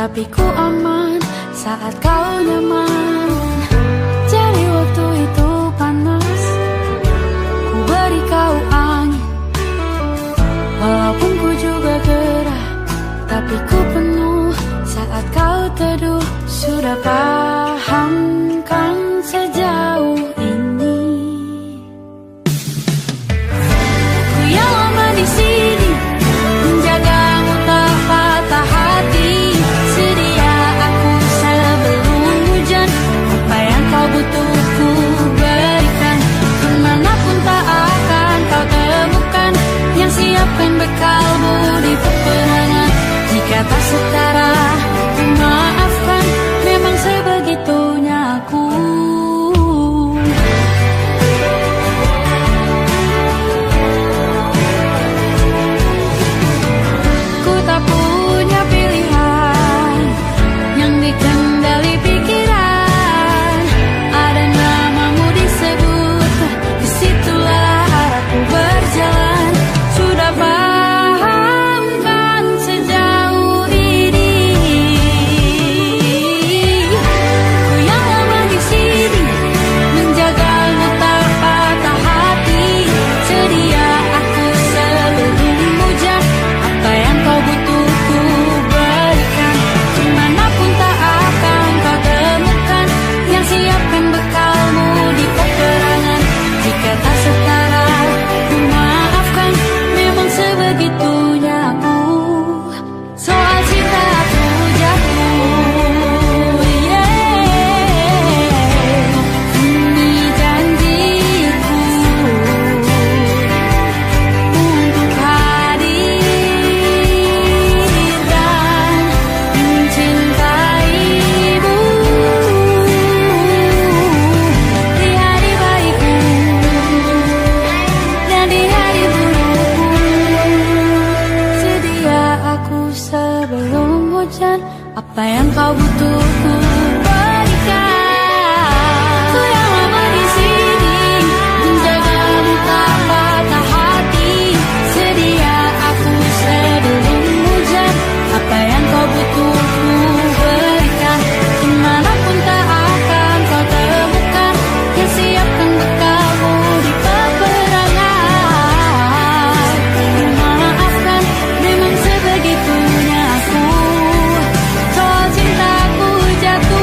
tapi ku aman saat kau nyaman. Jadi waktu itu panas, ku beri kau angin. Walaupun ku juga gerah, tapi ku penuh saat kau teduh. Sudah paham kan sejauh ini? Ku yang lama di sini, menjagamu tak patah hati. Sedia aku sebelum hujan, apa yang kau butuh ku berikan. Kemanapun tak akan kau temukan yang siapkan bekalmu di peperangan. Jika tak setara, ku maafkan, memang sebegitunya aku. Ku tak punya pilihan yang dikendali pikiran. Ada namamu disebut, disitulah arahku berjalan. Sudah paham kan sejauh ini? Ku yang lama di sini, menjagamu tak patah hati. Sedia aku sebelum hujan, apa yang kau butuh ku berikan. Kemanapun tak akan kau temukan yang siapkan bekalmu di peperangan. Jika tak setara, ku maafkan, memang sebegitunya aku. Soal cinta aku jatuh, ini janjiku untuk hadir dan mencintaimu di hari baikku dan di hari burukku. Sedia aku sebelum hujan, apa yang kau butuh ku berikan. Ku yang lama di sini, menjagamu tak patah hati. Sedia aku sebelum hujan, apa yang kau butuh ku berikan. Kemanapun tak akan kau temukan yang siapkan bekalmu di peperangan. Ku maafkan, memang sebegitunya aku. Soal cintaku jatuh.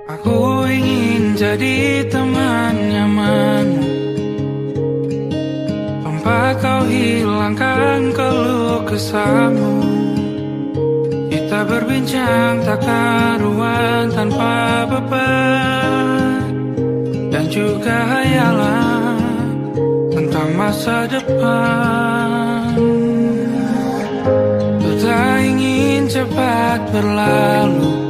Aku ingin jadi teman nyamanmu, tempat kau hilangkan keluh kesahmu. Kita berbincang tak karuan tanpa beban, dan juga hayalan tentang masa depan. Ku tak ingin cepat berlalu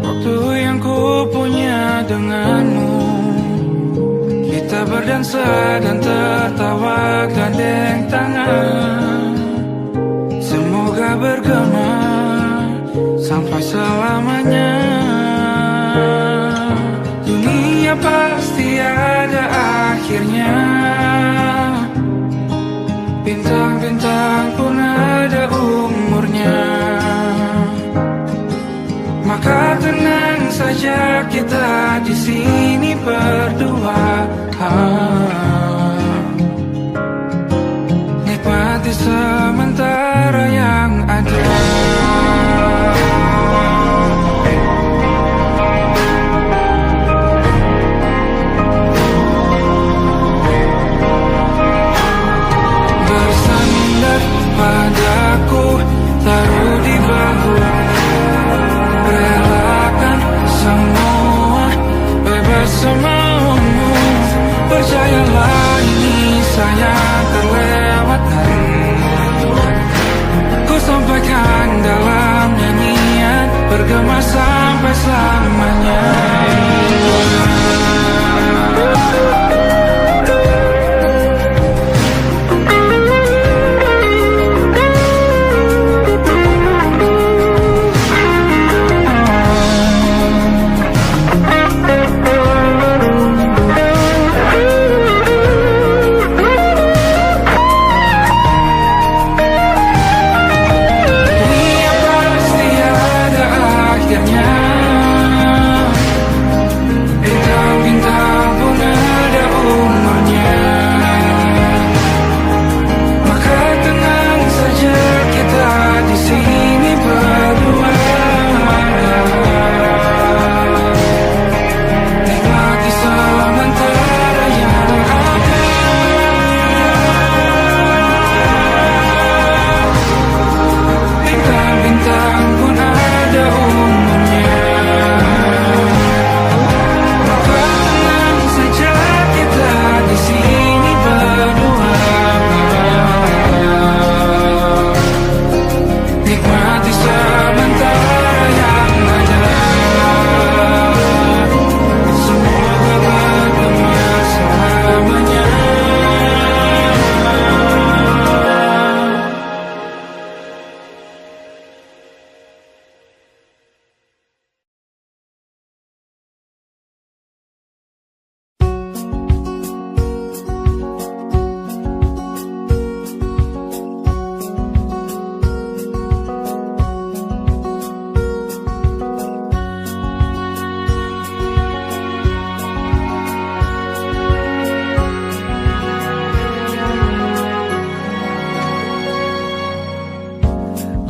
waktu yang ku punya denganmu. Kita berdansa dan tertawa gandeng tangan, semoga bergema sampai selamanya. Dunia pasti ada akhirnya, bintang-bintang pun ada umurnya. Maka tenang saja kita di sini berdua, nikmati sementara yang ada. Bersandar padaku, taruh di bahu, relakan semua, bebas semaumu. Percayalah ini sayang terlewatkan, ku sampaikan dalam nyanyian, bergema sampai selamanya.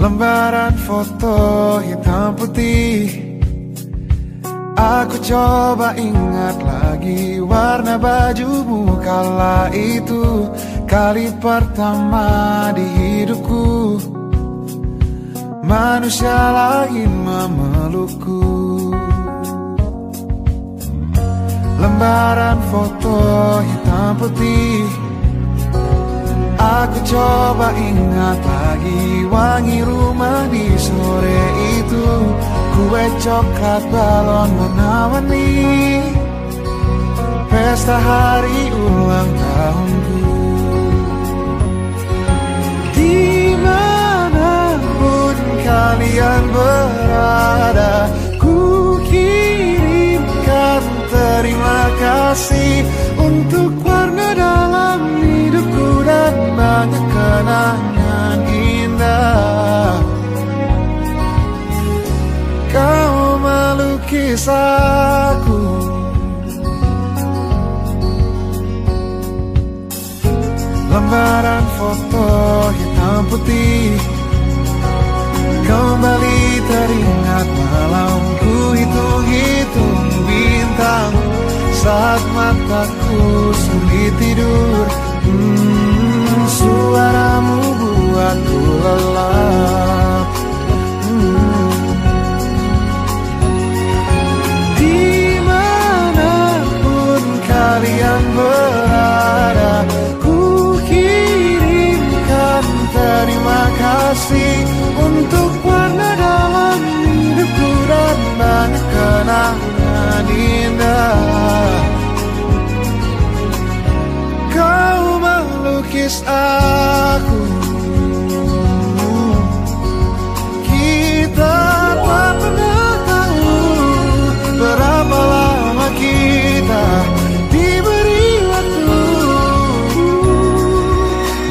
Lembaran foto hitam putih, aku coba ingat lagi warna bajumu kala itu. Kali pertama di hidupku, manusia lain memelukku. Lembaran foto hitam putih, aku coba ingat lagi wangi rumah di sore itu. Kue coklat balon menawan-Ni pesta hari ulang tahunku. Dimanapun kalian berada, ku kirimkan terima kasih untuk warna dalam hidupku dan banyak kenangan indah. Kau melukis aku, lembaran foto hitam putih kembali teringat malam saat mataku sulit tidur. Suaramu buatku lelap. Dimanapun kalian berada, ku kirimkan terima kasih untuk warna dalam hidupku dan banyak kenangan indah. Kau melukis aku, kita tak pernah tahu berapa lama kita diberi waktu.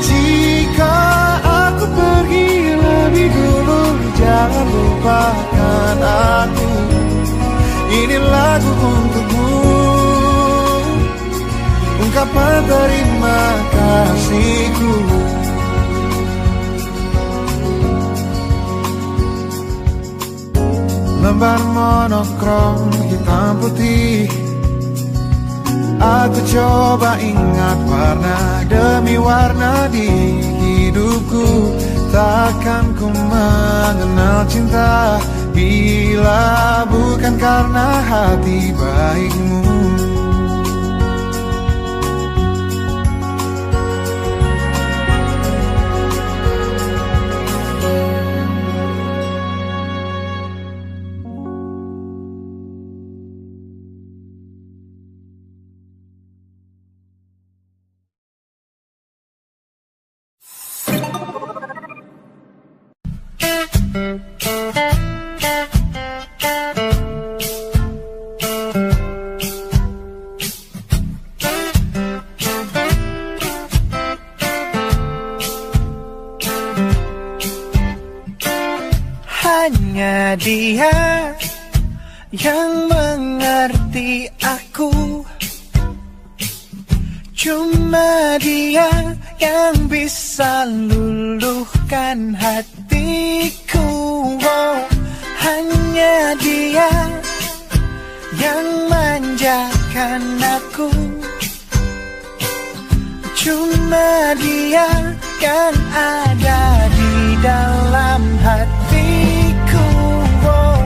Jika aku pergi lebih dulu, jangan lupakan aku. Ini lagu untukmu, ungkapan terima kasihku. Lembar monokrom hitam putih, aku coba ingat warna demi warna di hidupku. Takkan ku mengenal cinta bila bukan karena hati baikmu. Hanya dia yang mengerti aku, cuma dia yang bisa luluhkan hatiku. Oh, hanya dia yang manjakan aku, cuma dia yang ada di dalam hatiku. Oh,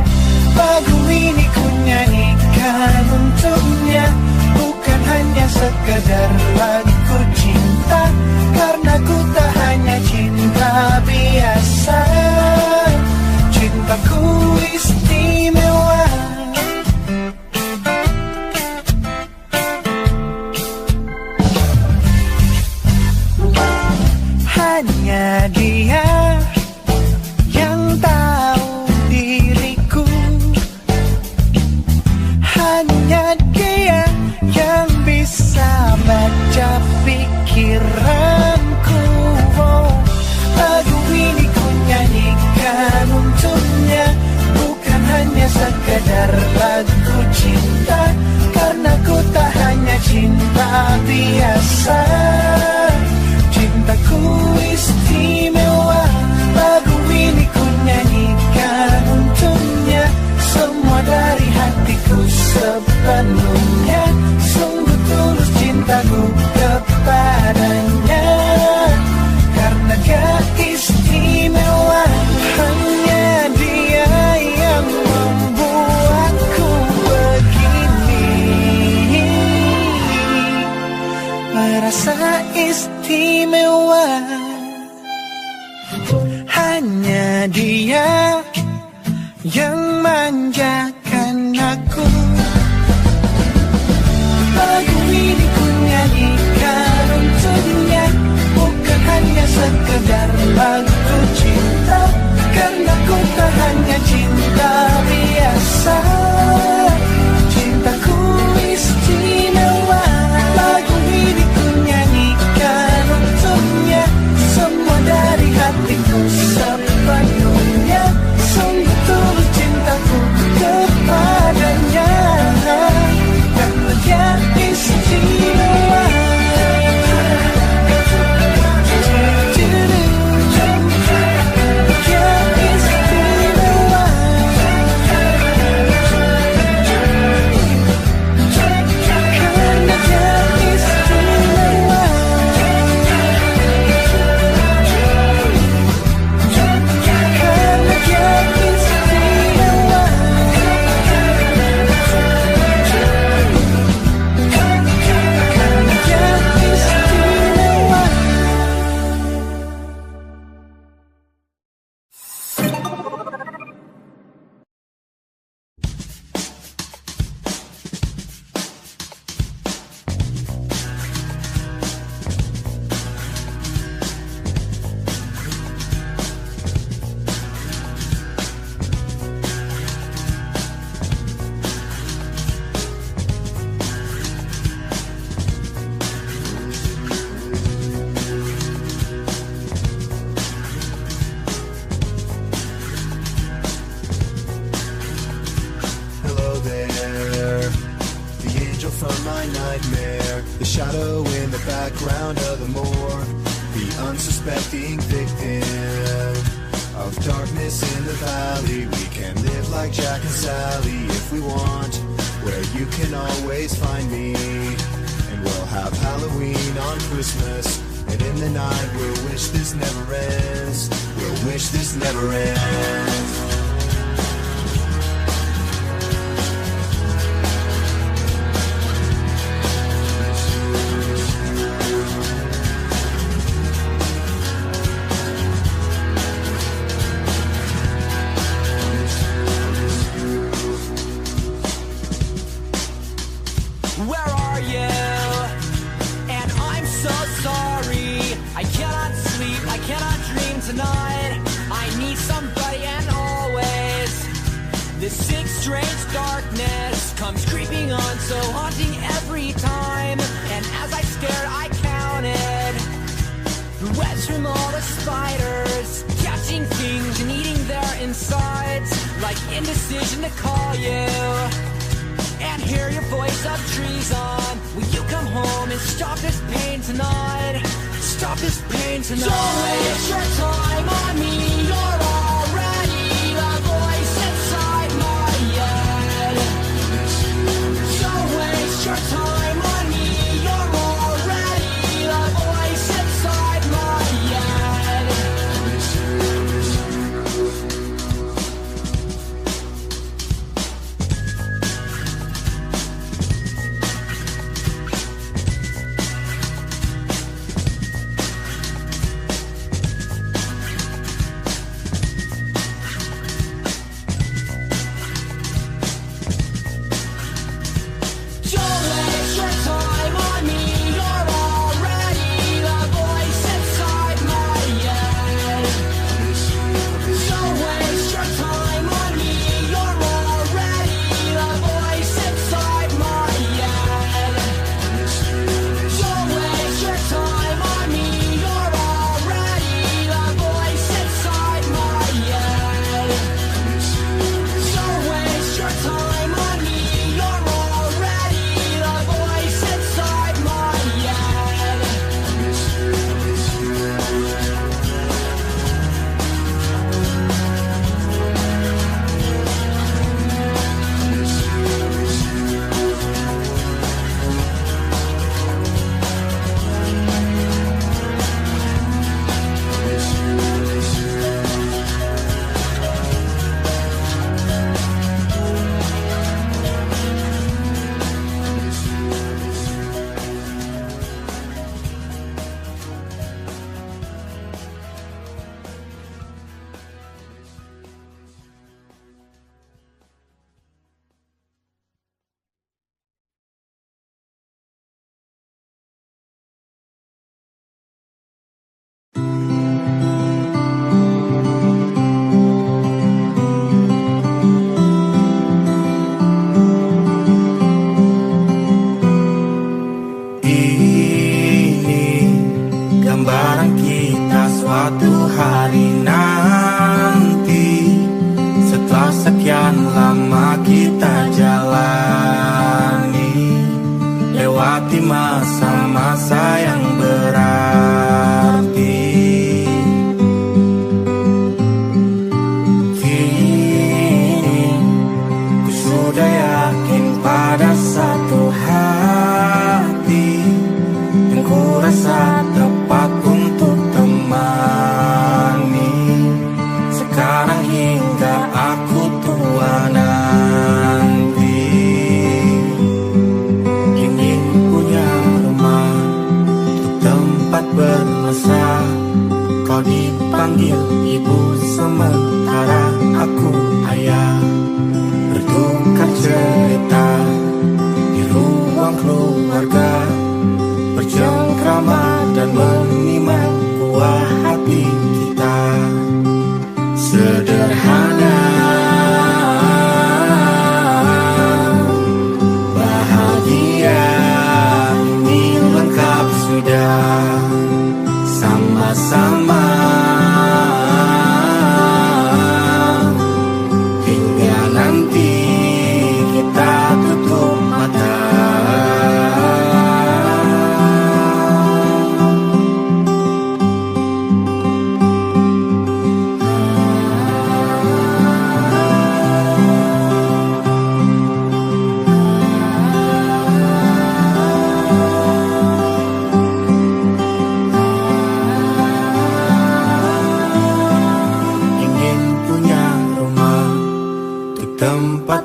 lagu ini ku nyanyikan untuknya, bukan hanya sekedar lagu cinta, karena ku tak hanya cinta biasa. Cintaku istimewa. Hanya dia yang tahu diriku, hanya dia yang bisa baca pikiranku. Oh, lagu ini ku nyanyikan untuknya, bukan hanya sekedar lagu cinta, karena ku tak hanya cinta biasa. Cintaku istimewa. Lagu ini ku nyanyikan untuknya, semua dari hatiku sepenuhnya. Sungguh tulus cintaku kepadanya, karena dia istimewa. Hanya dia yang membuatku begini, merasa istimewa. Hanya dia yang manjakan aku. Lagu ini ku nyanyikan untuknya, bukan hanya sekedar lagu cinta, karena ku tak hanya cinta biasa. Cintaku istimewa. Lagu ini ku nyanyikan untuknya, semua dari hatiku sepenuhnya. Sungguh tulus cintaku kepadanya, karena dia istimewa. nightmare, the shadow in the background of the moor, the unsuspecting victim of darkness in the valley. We can live like Jack and Sally if we want, where you can always find me. And we'll have Halloween on Christmas, and in the night we'll wish this never ends. We'll wish this never ends. Where are you? And I'm so sorry. I cannot sleep, I cannot dream tonight. I need somebody and always. This sick, strange darkness comes creeping on, so haunting every time. And as I stared, I counted the webs from all the spiders, catching things and eating their insides, like indecision to call you and hear your voice of treason. Will you come home and stop this pain tonight? Stop this pain tonight. Don't waste your time on me. You're already the voice inside my head. Don't waste your time on me. You're already the voice inside my head.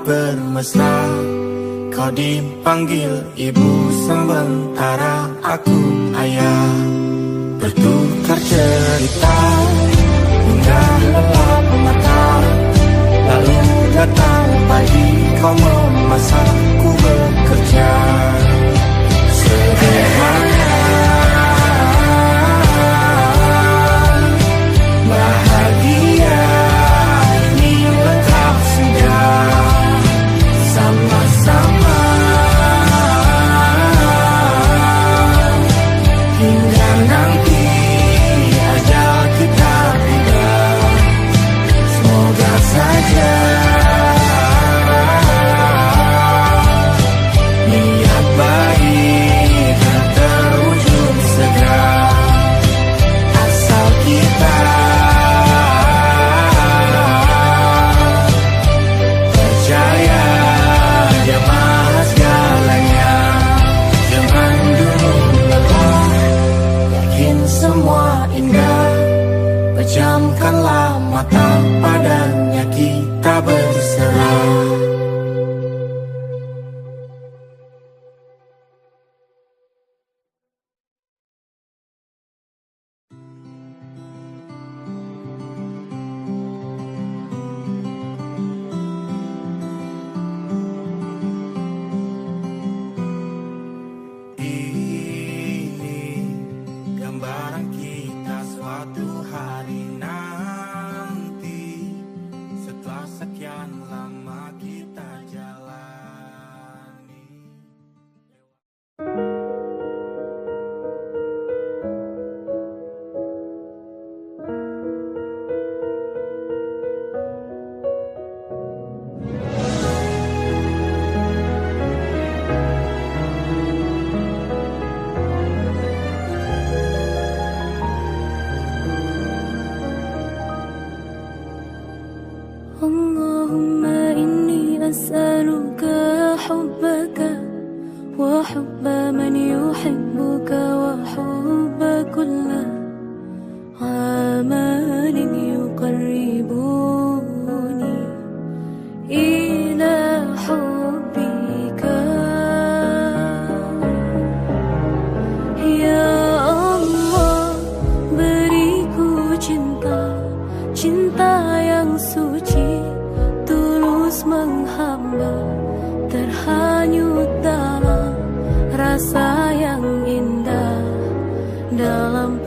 bermesra. Kau dipanggil ibu sementara aku ayah. Bertukar cerita hingga lelap mata. Lalu datang pagi kau memasakku bekerja. Sederhana bahagia ini lengkap senja. Sama-sama hingga nanti ajal kita tiba. Semoga saja niat baik terwujud segera. Asal kita percaya Dia Maha segalanya. Jangan dulu lelah, yakin semua indah. Pejamkanlah mata, padanya kita berserah. Ini gambaran kita suatu hari nanti, setelah sekian lama kita jalani. Allahumma inni as'aluka hubbaka wa hubba man yuhibbuka wa hubba kulla amalin yuqarribuni ila hubbika. Ya Allah, beriku cinta yang suci, tulus menghamba, terhanyut dalam rasa yang indah, dalam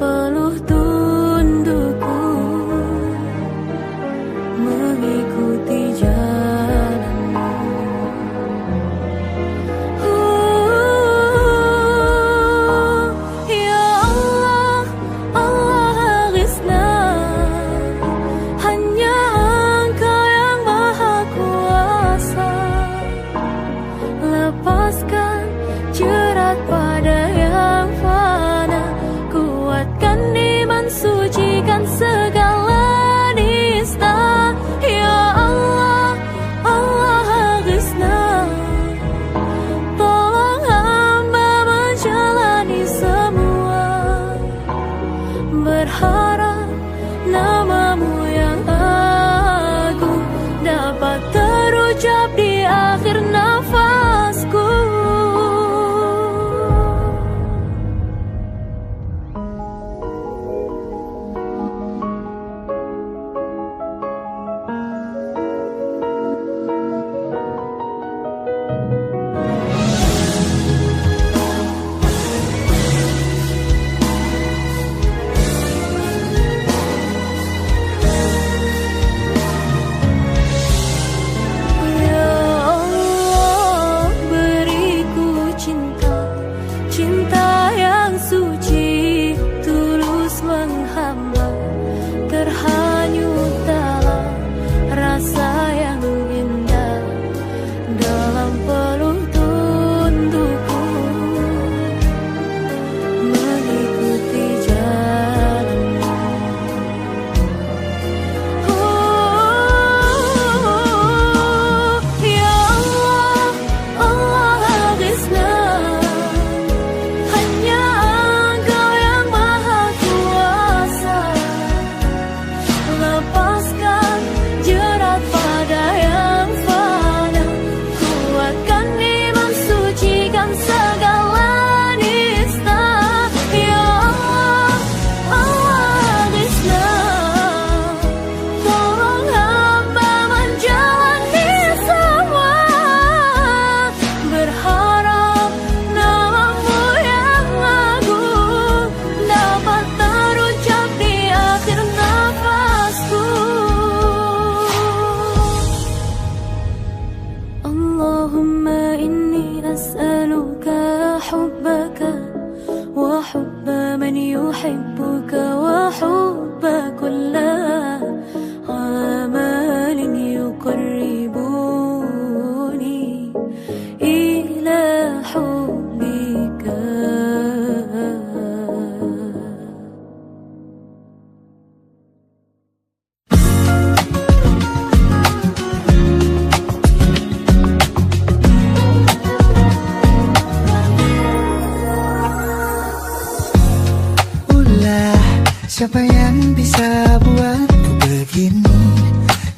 Siapa yang bisa buatku begini?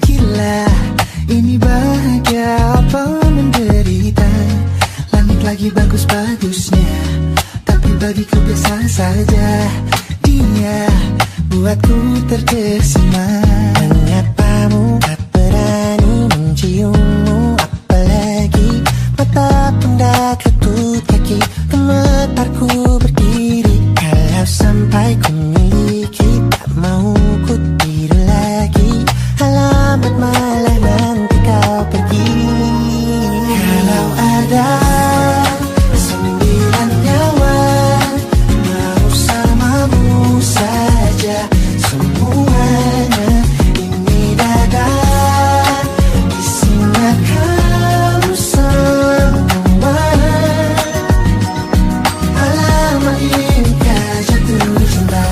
Gila, ini bahagia apa menderita? Langit lagi bagus-bagusnya, tapi bagiku biasa saja. Dia buatku terkesima. Menyapamu, tak berani menciummu, apalagi mata pun dah ketut kaki. Gemetarku berdiri kalau sampai ku miliki, tak mau ku tidur lagi. Alamat malah nanti kau pergi. Kalau ada 9 nyawa mau samamu saja, semuanya ini dada isinya kamu semua. Alamat ini kah jatuh cinta.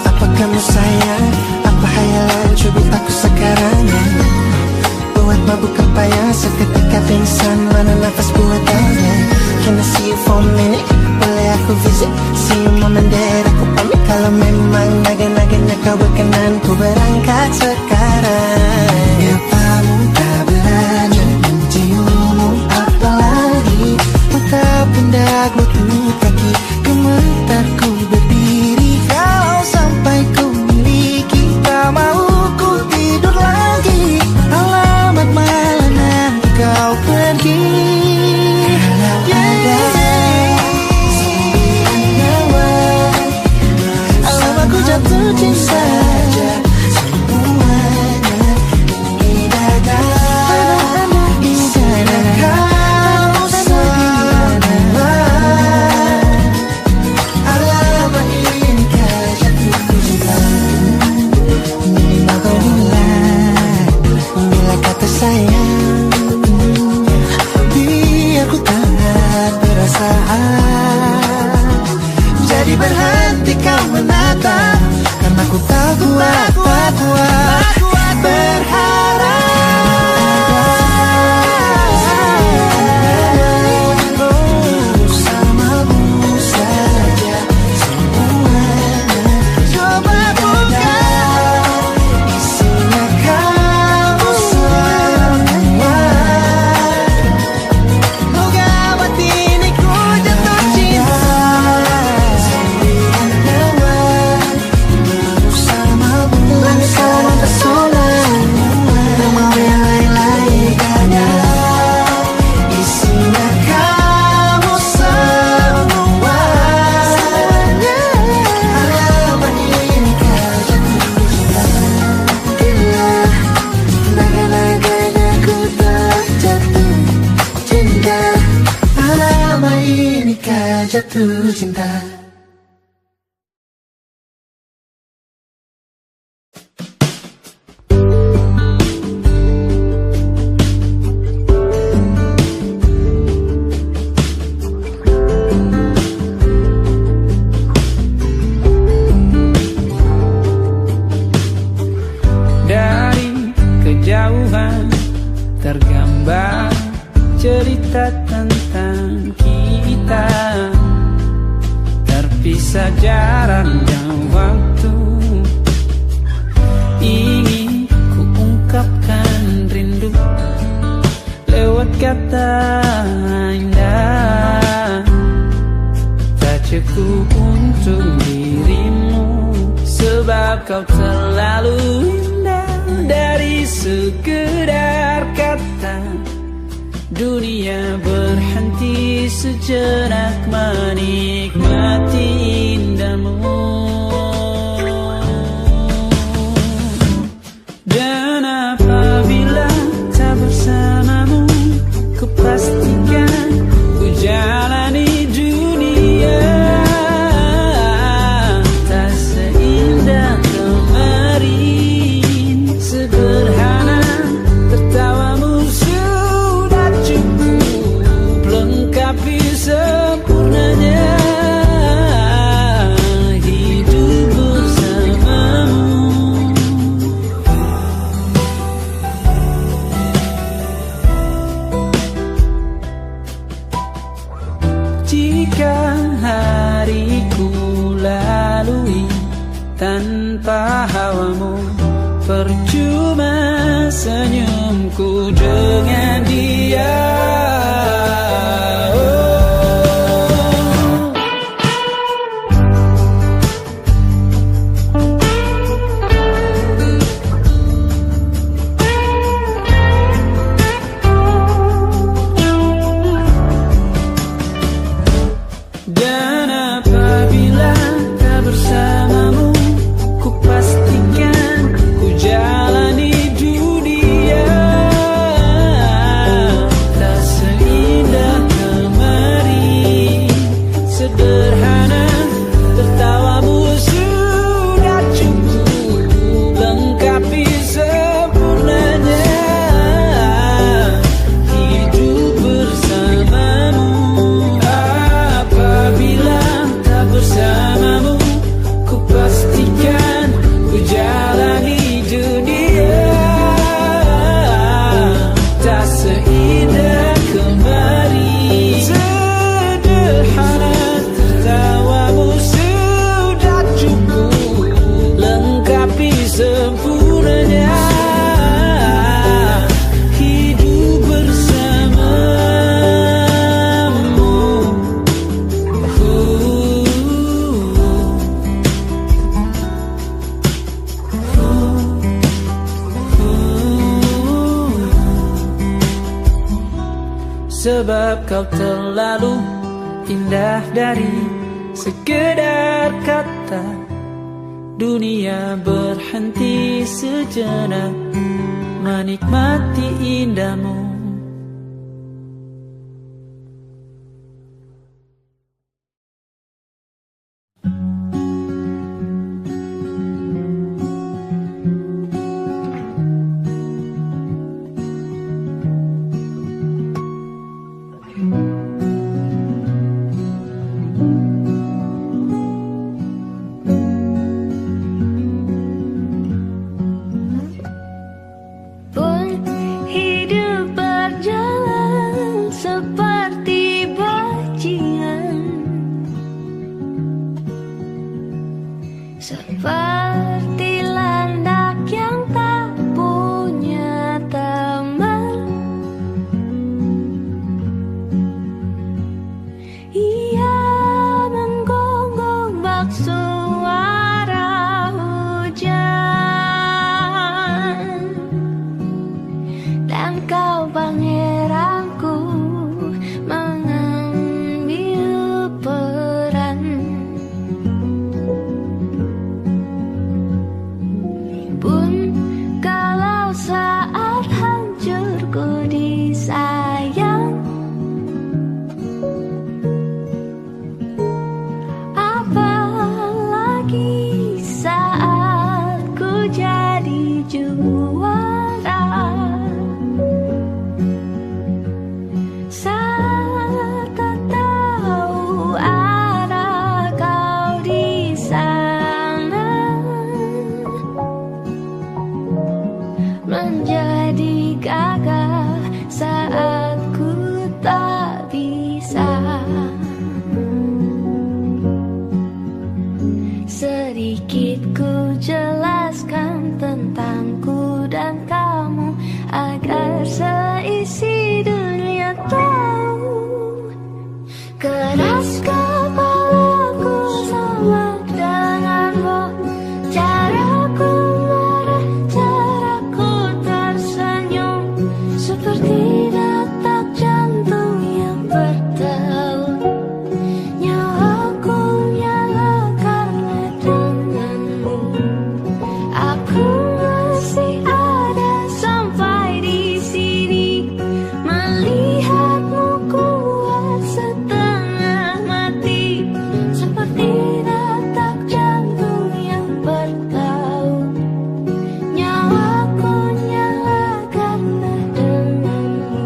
Apa kamu sayang? Apa hayalan cubit aku sekarang? Buat mabuk apa ya seketika pingsan, mana nafas buatannya. Can I see you for a minute? Boleh aku visit? See you mom and dad, aku pamit. Kalau memang naga-naganya kau berkenan, ku berangkat sekarang. Nyapamu tak berani menciummu, apalagi mata pundak lutut kaki. Gemetarku berdiri kalau sampai ku miliki, tak mau ku tidur lagi. Alamat malah nanti kau pergi. Kalau ada 9 nyawa, alamatku jatuh cinta. Semuanya ini dada isinya kamu semua. Alamat ini kah jatuh cinta. Minimal kau bilang, bila kata sayang, biar ku tak perasaan. Jadi berhenti kau menatap, karena ku tak kuat berharap. Bersamamu saja semuanya. Coba buka, isinya kamu semua. Moga hati ini ku jatuh cinta. 9 nyawa bersamamu, bersama pesona. Tak mau yang lain-lain, karena isinya kamu semua. Alamat ini kah jatuh cinta. Gila, naga-naganya ku tak jatuh cinta. Alamat ini kah jatuh cinta. Dari kejauhan tergambar cerita tentang kita, terpisah jarak dan waktu. Ingin ku ungkapkan rindu lewat kata indah, tak cukup untuk dirimu, sebab kau terlalu indah. Dari sekedar kata, dunia berhenti sejenak menikmati indahmu. Dan apabila tak bersamamu, ku pastikan ku jalani dunia tak seindah kemarin. Sederhana tertawamu sudah cukup lengkapi sempurnanya percuma senyumku dengan dia. Dan apabila tak bersamamu, ku pastikan ku jalani dunia tak seindah kemarin. Sederhana tertawamu sudah cukup lengkapi sempurnanya hidup bersamamu. Apabila tak bersamamu, ku pastikan ku jalani dunia tak seindah kemarin. Sederhana tertawamu sudah cukup lengkapi sempurnanya hidup bersamamu. Sebab kau terlalu indah dari sekedar kata. Dunia berhenti sejenak menikmati indahmu. Pun hidup berjalan seperti bajingan, seperti landak yang tak punya teman. Ia menggonggong bak suara hujan, dan kau pangeranku mengambil peran. Pun kalau saat hancurku disayang, apalagi saat ku jadi juara. Saat tak tahu arah kau di sana, menjadi gagah saat ku tak bisa. Sedikit ku jelaskan tentangku dan kamu agar seisi dunia tahu. Keras kepalaku sama denganmu, caraku marah, caraku tersenyum, seperti detak jantung yang bertaut. Nyawaku nyala karena denganmu. Aku masih ada sampai di sini, melihatmu kuat setengah mati, seperti detak jantung yang bertaut. Nyawaku nyala karena denganmu.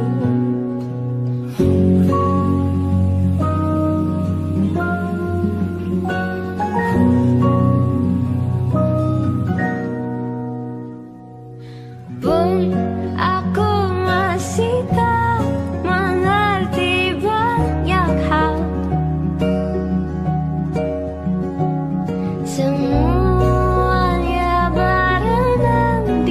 Pun aku masih tak mengerti banyak hal. Semuanya berenang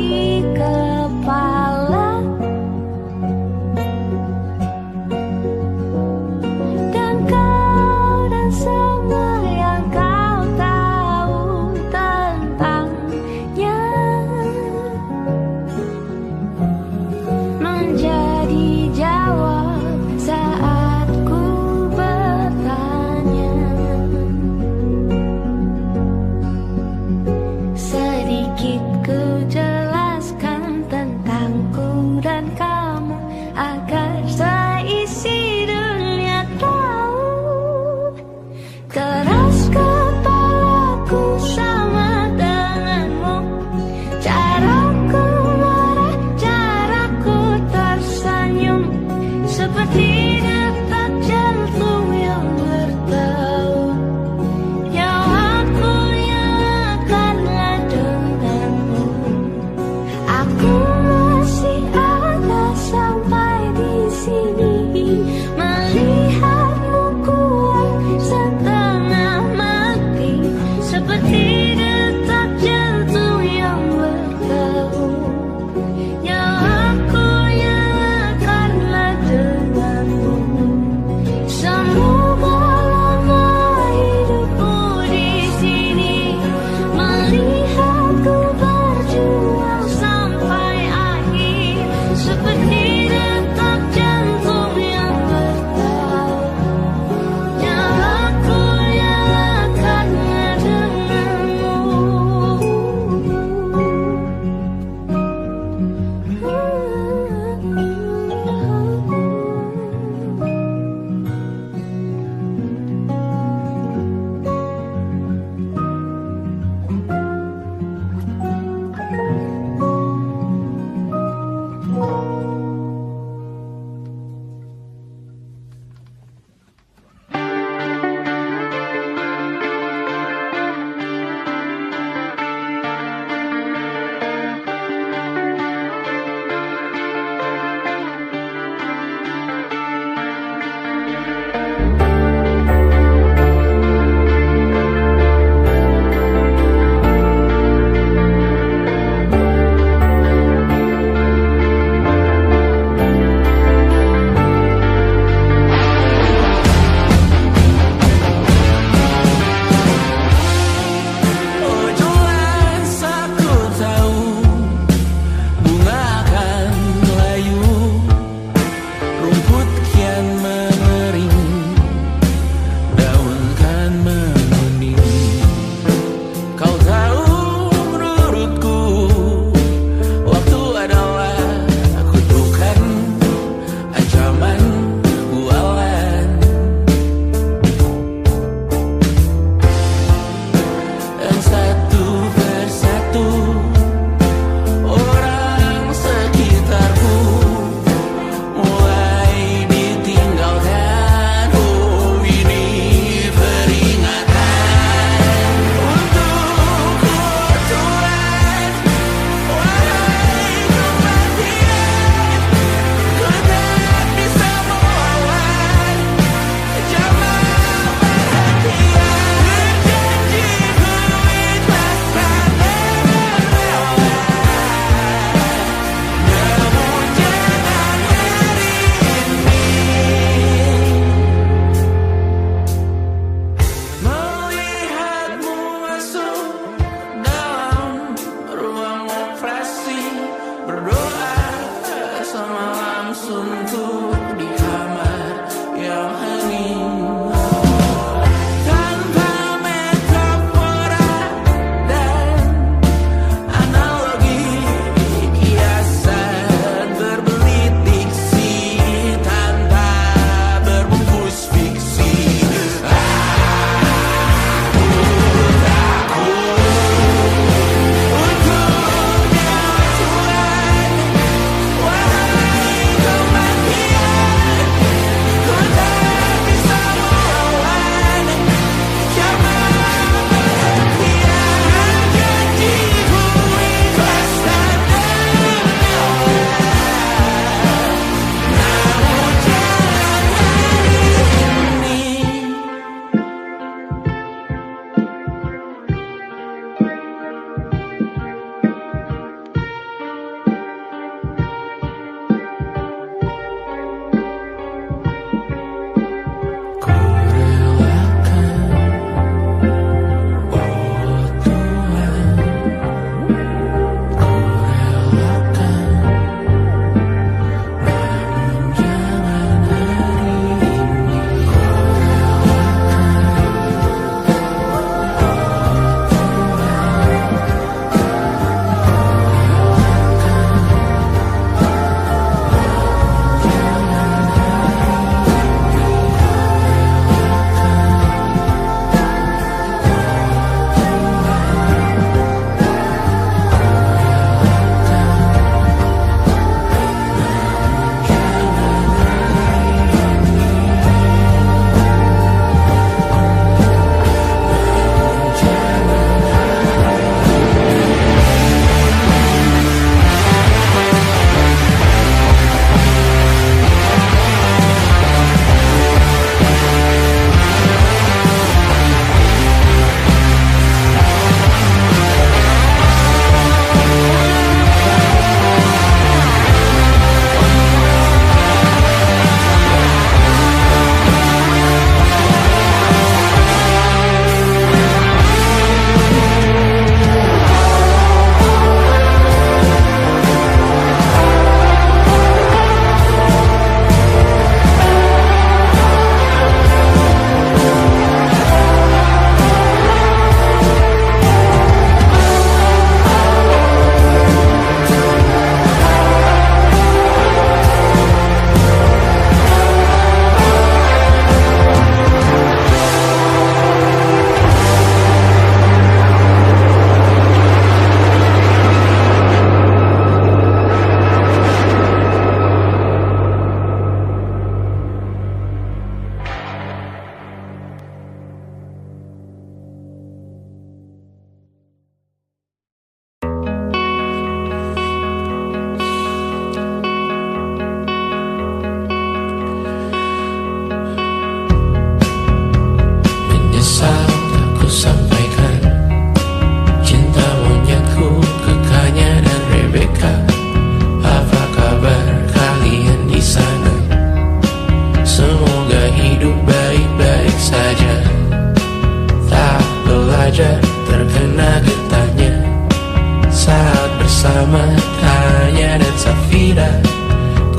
bersama Tanya dan Safira.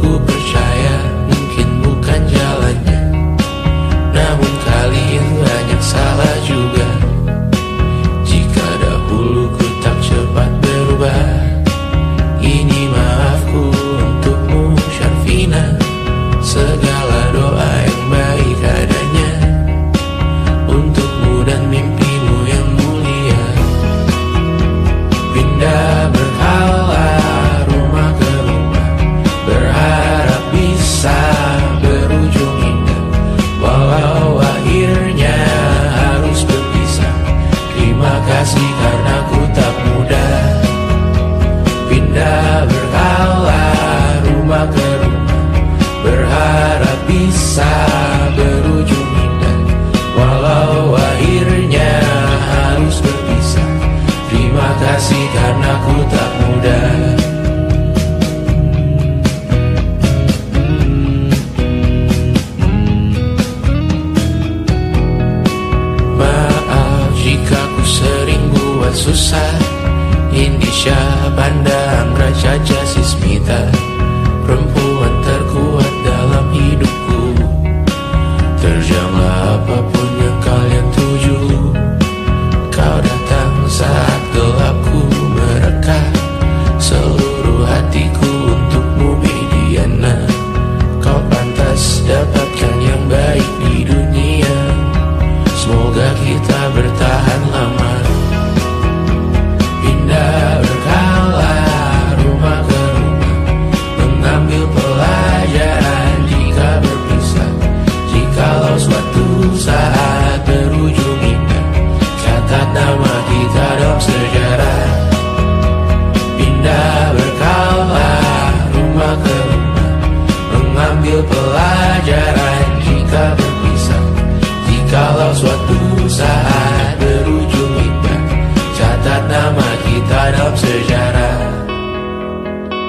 Ku percaya mungkin bukan jalannya, namun kalian banyak salah juga. Jika dahulu ku tak cepat berubah, ini maafku untukmu Syarfina. Segala doa yang baik adanya untukmu dan mimpimu yang mulia. Pindah berkala rumah ke rumah, berharap bisa berujung indah. Walau akhirnya harus berpisah, terima kasih karena ku tak mudah. Pindah berkala rumah ke rumah, berharap bisa berujung indah. Walau akhirnya harus berpisah, terima kasih karena ku tak mudah. Maaf jika ku sering buat susah. Indisha, Banda, Amra, Caca, Sismita, perempuan terkuat dalam hidupku. Terjanglah apapun yang kalian tuju. Kau datang saat gelapku mereka, seluruh hatiku untukmu Mediana. Kau pantas dapatkan yang baik di dunia, semoga kita bertahan lama. Pindah berkala rumah ke rumah, mengambil pelajaran jika berpisah. Jikalau suatu saat berujung indah, catat nama kita dalam sejarah. Pindah berkala rumah ke rumah, mengambil pelajaran jika berpisah. Jikalau suatu saat berujung indah, catat nama kita dalam sejarah.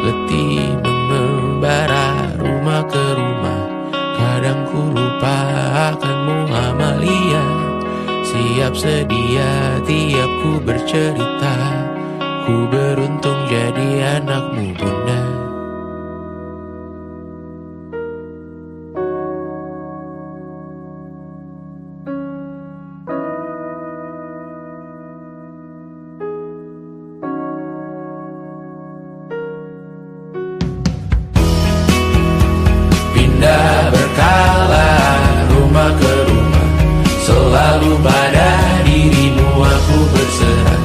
Letih mengembara rumah ke rumah, kadang ku lupa akanmu Amalia. Siap sedia tiap ku bercerita, ku beruntung jadi anakmu bunda. Pindah berkala rumah ke rumah, selalu pada dirimu aku berserah.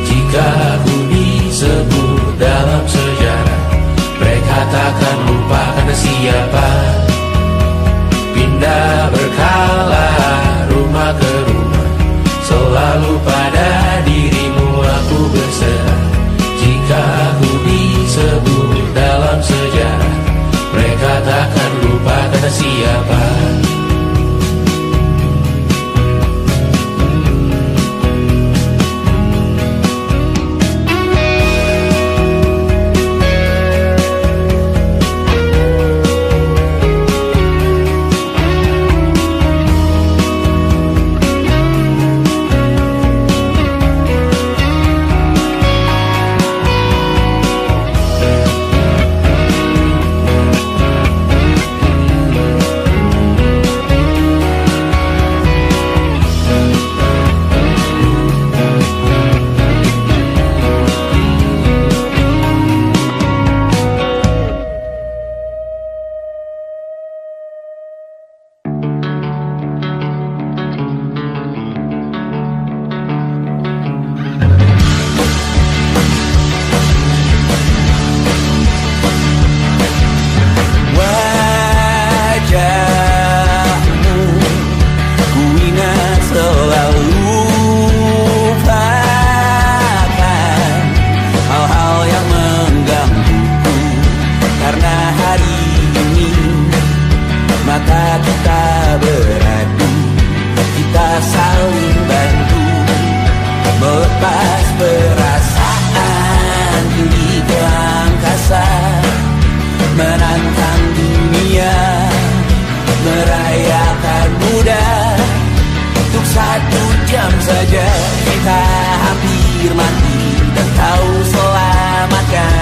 Jika aku disebut dalam sejarah, mereka takkan lupa karena siapa. Pindah berkala rumah ke rumah, selalu pada dirimu aku berserah. Jika aku disebut dalam sejarah, mereka takkan lupa karena siapa. saja kita hampir mati dan kau selamatkan.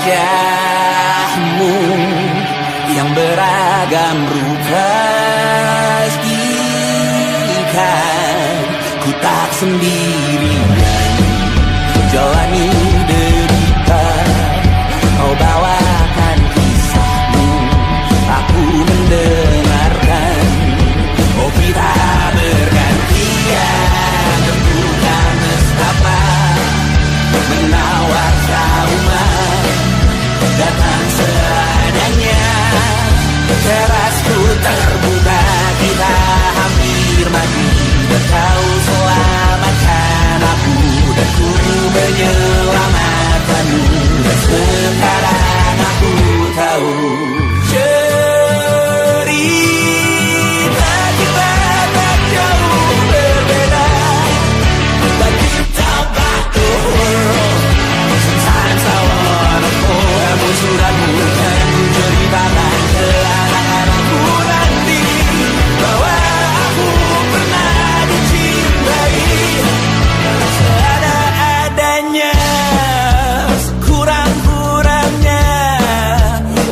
wajahmu yang beragam rupa, pastikan ku tak sendirian jalani derita. Kau bawakan kisahmu, aku mendengarkan. Oh kita bergantian, tentukan nestapa menawar trauma, datang seadanya. Terasku terbuka, kita hampir mati. Kau selamatkan aku dan ku menyelamatkanmu. Dan sekarang aku tahu cerita kita tak jauh berbeda. But you talk about the world. Sometimes I wanna fall. Namun sudah bukan ceritakan ke anak-anakku nanti bahwa aku pernah dicintai seada-adanya, sekurang-kurangnya.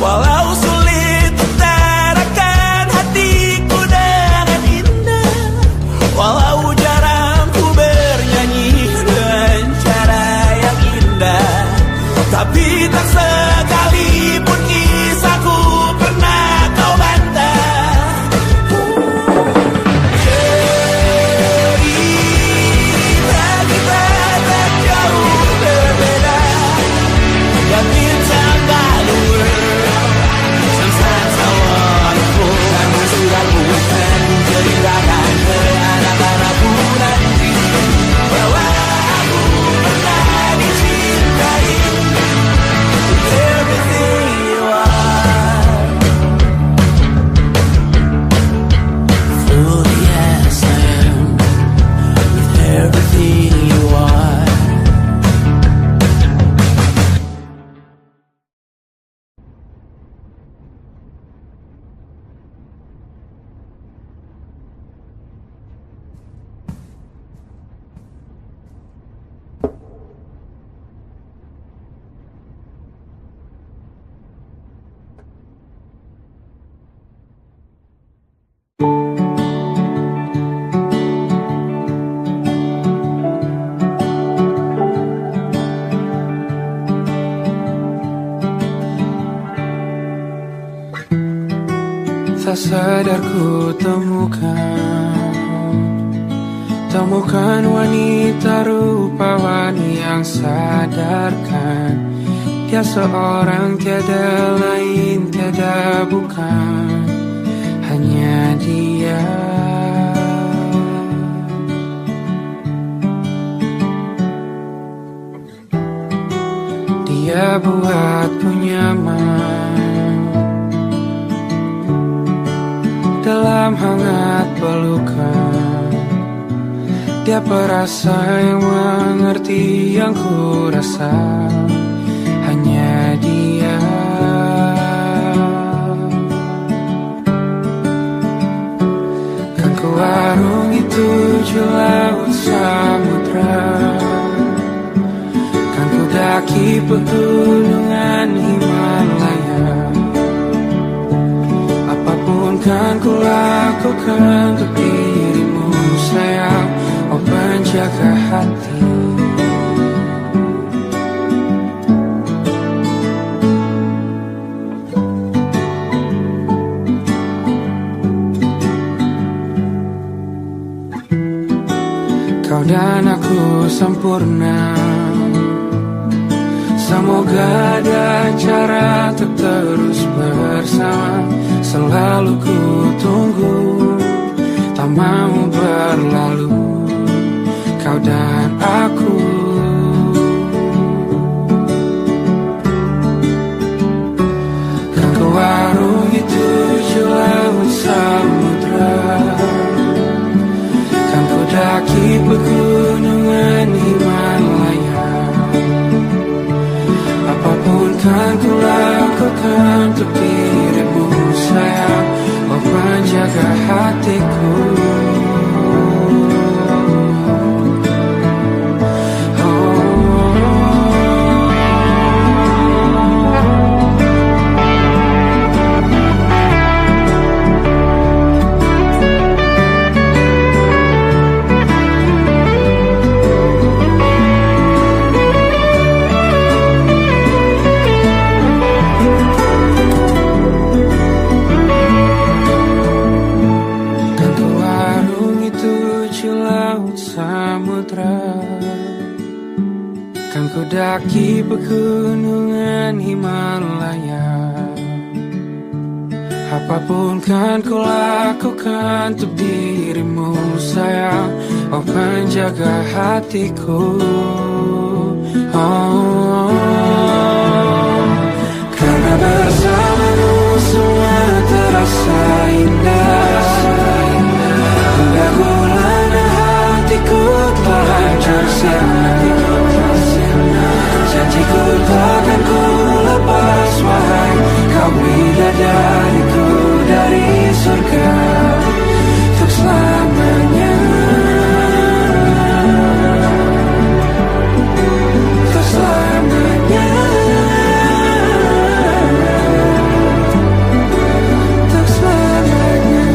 Walau sulit utarakan hatiku dengan indah, walau jarang ku bernyanyi dengan cara yang indah, tapi tak sekalipun kisahku pernah kau bantah. Cerita kita tak jauh berbeda, but it's about the world. Sometimes I wanna fall. Namun sudah bukan ceritakan ke anak-anakku nanti bahwa aku pernah dicintai. Everything you are, fully as I am, with everything you are. Tak sadar ku temukan wanita rupawan yang sadarkan dia seorang, tiada lain, tiada bukan, hanya dia. Dia buatku nyaman dalam hangat pelukan. Dia perasa yang mengerti yang ku rasa, hanya dia. Kan ku warungi 7 laut samudra, kan ku daki pegunungan Himalaya. Apapun kan ku lakukan untuk dirimu sayang, oh penjaga hati. Kau dan aku sempurna, semoga ada cara untuk terus bersama. Selalu ku tunggu, tak mau berlalu, kau dan aku. Kan ku warungi 7 laut samudra, kan ku daki pegunungan Himalaya. Apapun kan ku lakukan untuk dirimu sayang, oh penjaga hatiku. Oh, pegunungan Himalaya. Apapun kan ku lakukan untuk dirimu sayang, oh penjaga hatiku. Oh, karena bersamamu semua terasa indah. Pendahuluan hatiku telanjur sirna. Janjiku takkan ku lepas, wahai kau bidadariku dari surga untuk selamanya. Untuk selamanya. Untuk selamanya.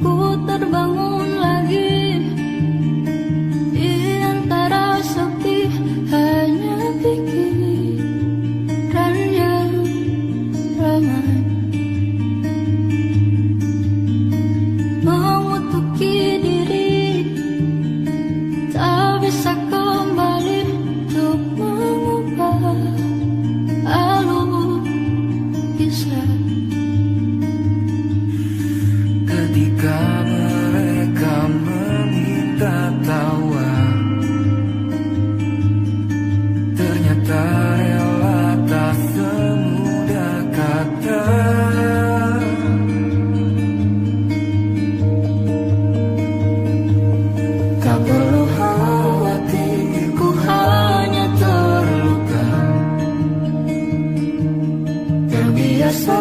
Ku terbangun lagi di antara sepi, hanya pikiran yang ramai mengutuki diri, tak bisa kembali untuk mengubah alur kisah. Ketika mereka meminta tawa, ternyata rela tak semudah kata. Tak perlu khawatir, ku hanya terluka, terbiasa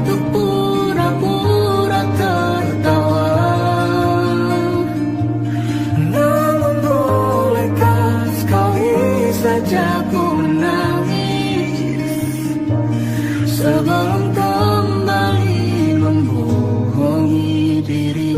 untuk pura-pura tertawa. Namun bolehkah sekali saja ku menangis Sebelum kembali membohongi diri.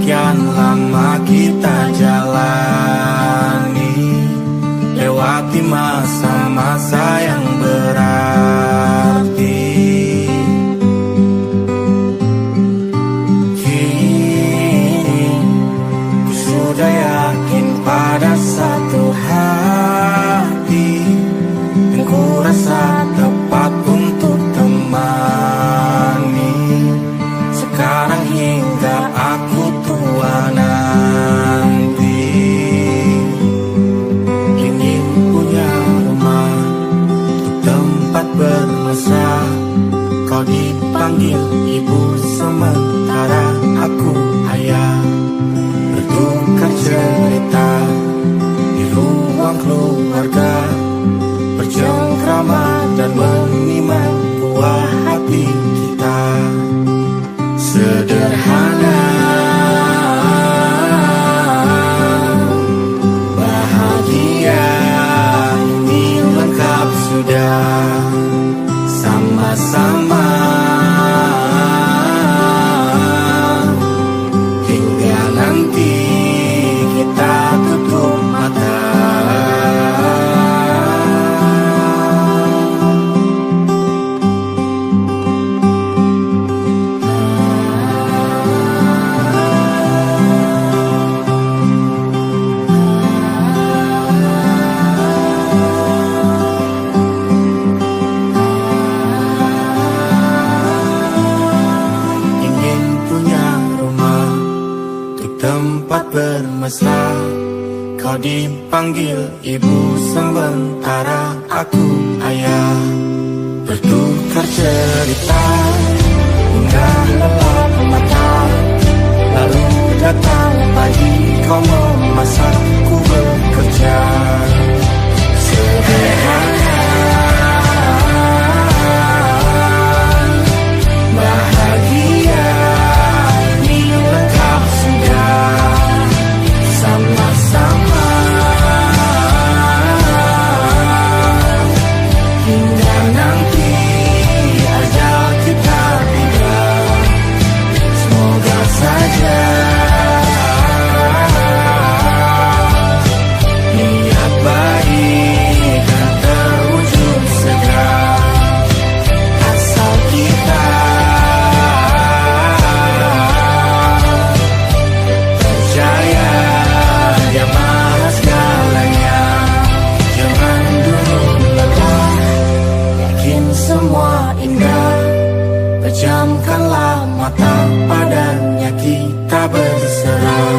sekian lama kita jalani, lewati masa-masa yang berarti. Kini ku sudah yakin pada satu hati yang ku rasa tepat untuk temani. Sekarang hingga aku tua nanti, ingin punya rumah untuk tempat bermesra. Kau dipanggil ibu sementara aku ayah, bertukar cerita di ruang keluarga, bercengkrama dan menimang buah hati kita. Sederhana, bahagia, ini lengkap sudah. Sama-sama hingga nanti kita tutup mata. Tempat bermesra, kau dipanggil ibu sementara aku ayah, bertukar cerita hingga lelap mata. Lalu datang pagi, kau memasakku bekerja. Sederhana, bahagia, ini lengkap sudah. Sama-sama hingga nanti ajal kita tiba. Semoga saja niat baik dan terwujud segera, asal kita percaya Dia Maha segalanya. Jangan dulu lelah, yakin semua indah. Pejamkanlah mata, padanya kita berserah.